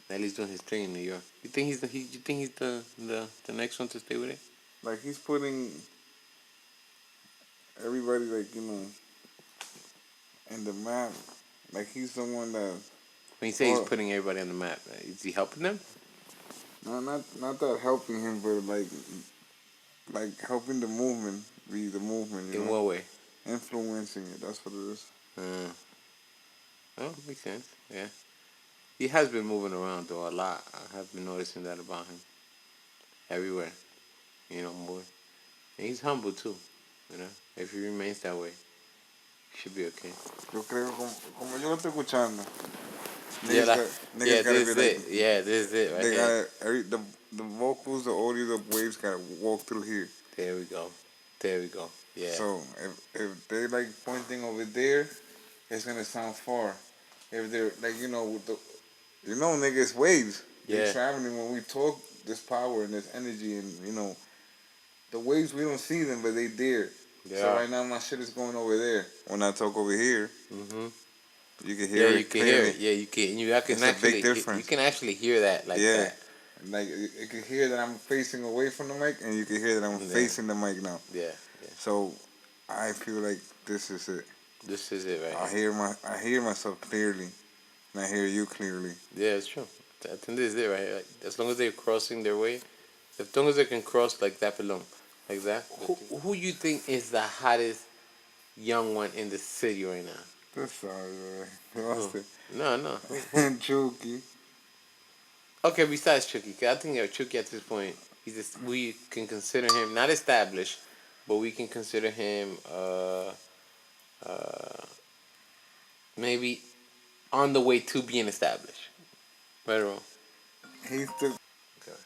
At least doing his thing in New York. You think he's the next one to stay with it? Like he's putting everybody like in the map. Like he's the one that. When you say he's putting everybody on the map, is he helping them? No, not that helping him, but like helping the movement be the movement. In what way? Influencing it. That's what it is. Oh, makes sense. Yeah. He has been moving around though a lot. I have been noticing that about him. Everywhere. More. And he's humble too. If he remains that way, he should be okay. Yo creo como yo lo estoy escuchando. Yeah, this is it. Yeah, this is it right they here. Gotta the vocals, the audio, the waves gotta walk through here. There we go. Yeah. So if they like pointing over there, it's gonna sound far. If they're like with the niggas waves. Yeah. They're traveling when we talk. There's power and there's energy and the waves we don't see them but they there. Yeah. So right now my shit is going over there. When I talk over here, you can hear it. You can hear it. Yeah, you can. It's a big difference. You can actually hear that that. Like you can hear that I'm facing away from the mic, and you can hear that I'm facing the mic now. Yeah. So I feel like this is it. This is it, right? I hear myself clearly, and I hear you clearly. Yeah, it's true. I think this is it, right? Like, as long as they're crossing their way, as long as they can cross like that alone, like that. Who you think is the hottest young one in the city right now? That's sorry, man. No. And Chucky. Okay, besides Chucky, cause I think Chucky at this point, we can consider him not established, but we can consider him maybe on the way to being established. Right or wrong? He's the. Okay.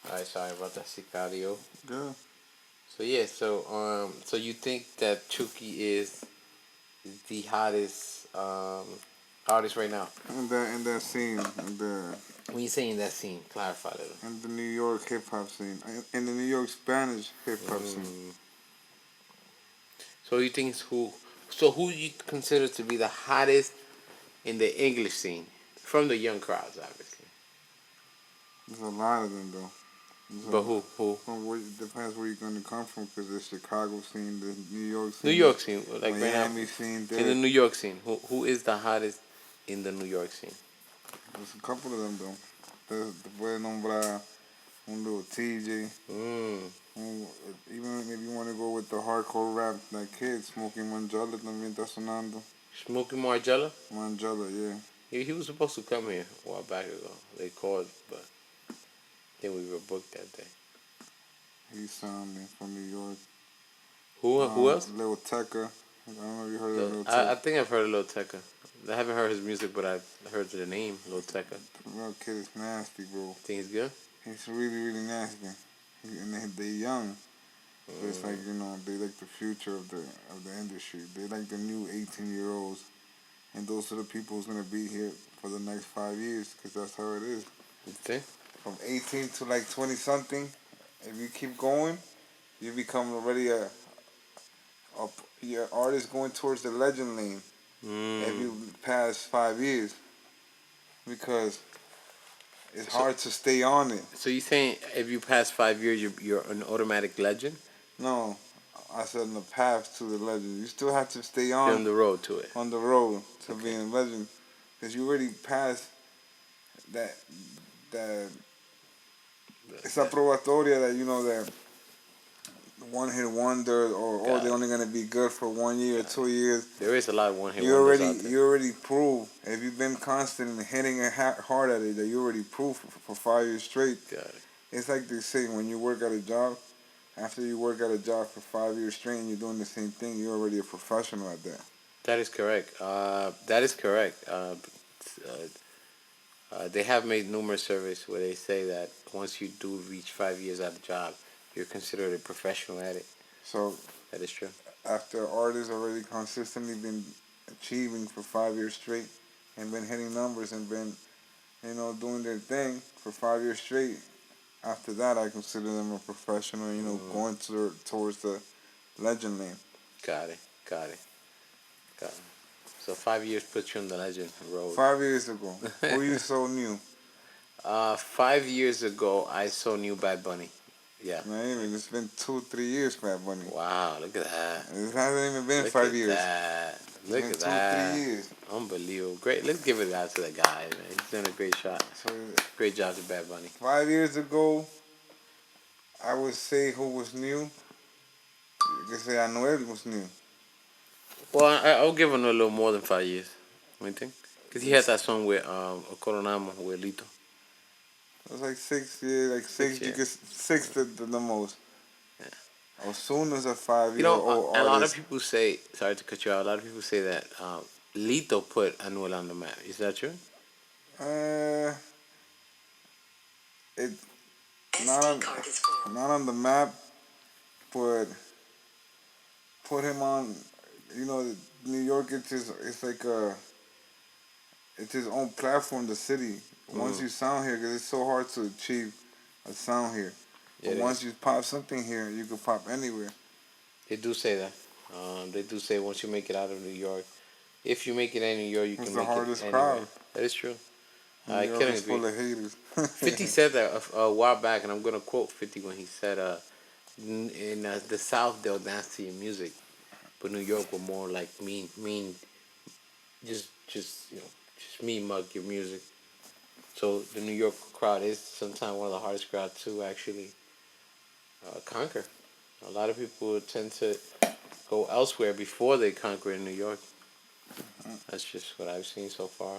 Alright, sorry about that, Sicario. Yeah. So you think that Chucky is the hottest artist right now? In that scene, when you say in that scene, clarify a little. In the New York hip hop scene, in the New York Spanish hip hop scene. So you think who you consider to be the hottest in the English scene from the young crowds, obviously? There's a lot of them though. But who? It depends where you're going to come from, because there's Chicago scene, the New York scene. New York scene, like Miami scene. In the New York scene, who is the hottest in the New York scene? There's a couple of them though. Te puede nombrar un little TJ. Even if you want to go with the hardcore rap, that kid Smoking Margiela también está sonando. Smoking Margiela? Margiela, yeah. He was supposed to come here a while back ago. They called, but then we were booked that day. He's sounding from New York. Who else? Lil Tecca. I don't know if you heard of Lil Tecca. I think I've heard of Lil Tecca. I haven't heard his music, but I've heard the name, Lil Tecca. The little kid is nasty, bro. Think he's good? He's really, really nasty. And they're young. So it's like, they like the future of the industry. They like the new 18-year-olds. And those are the people who's going to be here for the next 5 years, because that's how it is. Okay. From 18 to like 20-something, if you keep going, you become already a artist going towards the legend lane. If you pass 5 years, because it's hard to stay on it. So you saying if you pass 5 years, you're an automatic legend? No, I said in the path to the legend. You still have to stay on. You're on the road to it. On the road to being a legend, because you already passed that. Esa probatoria that that one-hit wonder, or they're only gonna be good for 1 year or 2 years. There is a lot of one-hit wonders out there. You already proved, if you've been constant and hitting it hard at it, that you already proved for 5 years straight. Got it. It's like they say, when you work at a job, after you work at a job for 5 years straight and you're doing the same thing, you're already a professional at that. That is correct. They have made numerous surveys where they say that once you do reach 5 years at a job, you're considered a professional at it. So that is true. After artists already consistently been achieving for 5 years straight and been hitting numbers and been, doing their thing for 5 years straight, after that I consider them a professional, going towards the legend lane. Got it. So So 5 years puts you on the legend road. 5 years ago, who you so new? 5 years ago, I saw new Bad Bunny. Yeah. Man, even it's been 2, 3 years, Bad Bunny. Wow, look at that. It hasn't even been Look five at years. that. It's Look been at two, three that. years. Unbelievable. Great. Let's give it out to the guy, man. He's doing a great shot. So Great job to Bad Bunny. 5 years ago, I would say who was new. You could say Anuel was new. Well, I'll give him a little more than 5 years. What do you think? Because he had that song with Coronamo with Lito. It was like 6 years, like Six six. You years. could six the most. Yeah. Osuna a 5 You year know, old a lot of artist. people say, sorry to cut you out, a lot of people say that Lito put Anuel on the map. Is that true? Uh, it not on, not on the map, but put him on. You know, New York. It's like it's his own platform. The city. Once Mm, you sound here, because it's so hard to achieve a sound here. yeah, But it once is. you pop something here, you can pop anywhere. They do say that. They do say once you make it out of New York, if you make it in New York, you It's can the make it hardest anywhere. crowd. That is true. New I York couldn't is agree. full of haters. 50 said that a while back, and I'm going to quote 50 when he said, in the South, they'll dance to your music, but New York will more like mean, just mean mug your music. So the New York crowd is sometimes one of the hardest crowds to actually conquer. A lot of people tend to go elsewhere before they conquer in New York. That's just what I've seen so far.